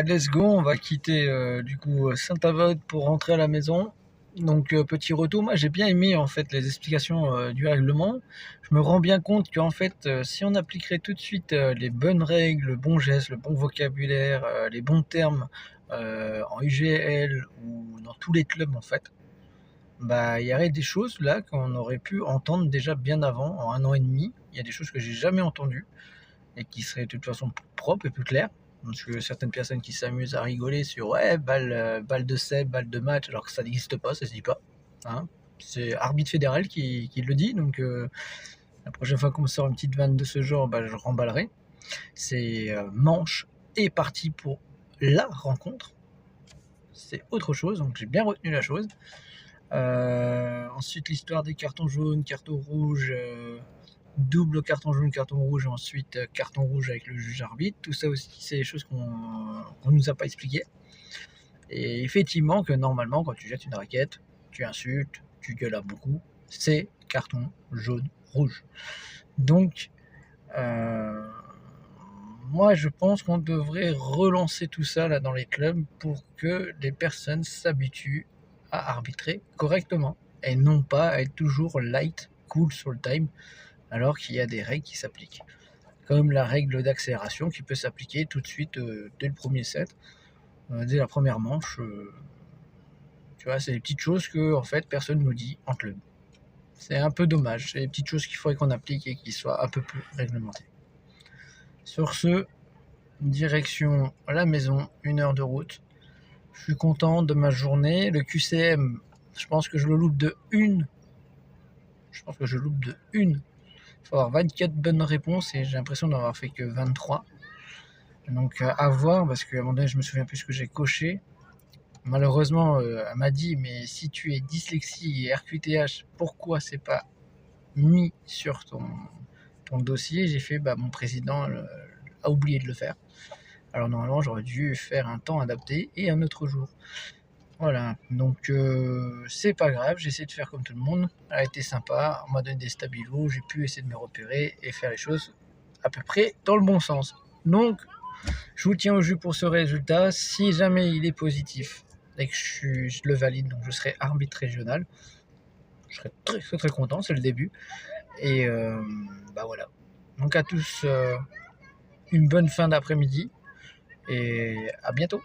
Let's go, on va quitter du coup Saint-Avold pour rentrer à la maison. Donc petit retour, moi j'ai bien aimé en fait les explications du règlement. Je me rends bien compte qu'en fait si on appliquerait tout de suite les bonnes règles, le bon geste, le bon vocabulaire, les bons termes en UGL ou dans tous les clubs en fait, bah il y aurait des choses là qu'on aurait pu entendre déjà bien avant, en 1 an et demi. Il y a des choses que j'ai jamais entendues et qui seraient de toute façon plus propres et plus claires. Parce que certaines personnes qui s'amusent à rigoler sur ouais, balle de seb, balle de match, alors que ça n'existe pas, ça se dit pas. Hein, c'est arbitre fédéral qui le dit, donc la prochaine fois qu'on me sort une petite vanne de ce genre, bah, je remballerai. C'est manche et parti pour la rencontre. C'est autre chose, donc j'ai bien retenu la chose. Ensuite, l'histoire des cartons jaunes, cartons rouges, double carton jaune, carton rouge, ensuite carton rouge avec le juge arbitre. Tout ça aussi, c'est des choses qu'on nous a pas expliquées. Et effectivement, que normalement, quand tu jettes une raquette, tu insultes, tu gueules à beaucoup, c'est carton jaune, rouge. Donc, moi, je pense qu'on devrait relancer tout ça là dans les clubs pour que les personnes s'habituent à arbitrer correctement et non pas à être toujours light, cool sur le time, alors qu'il y a des règles qui s'appliquent. Comme la règle d'accélération qui peut s'appliquer tout de suite dès le premier set, dès la première manche. Tu vois, c'est des petites choses que en fait personne nous dit en club. C'est un peu dommage, c'est des petites choses qu'il faudrait qu'on applique et qui soient un peu plus réglementées. Sur ce, direction la maison, 1 heure de route. Je suis content de ma journée. Le QCM, je pense que je le loupe de une. Je pense que je loupe de une. Il faut avoir 24 bonnes réponses et j'ai l'impression d'avoir fait que 23. Donc à voir, parce qu'à un moment donné, je me souviens plus ce que j'ai coché. Malheureusement, elle m'a dit, mais si tu es dyslexie et RQTH, pourquoi c'est pas mis sur ton dossier? J'ai fait, bah mon président a oublié de le faire. Alors normalement, j'aurais dû faire un temps adapté et un autre jour. Voilà, donc c'est pas grave, j'ai essayé de faire comme tout le monde. Elle a été sympa, on m'a donné des stabilos, j'ai pu essayer de me repérer et faire les choses à peu près dans le bon sens. Donc, je vous tiens au jus pour ce résultat. Si jamais il est positif et que je le valide, donc je serai arbitre régional, je serai très très, très content, c'est le début. Et bah voilà. Donc à tous, une bonne fin d'après-midi et à bientôt.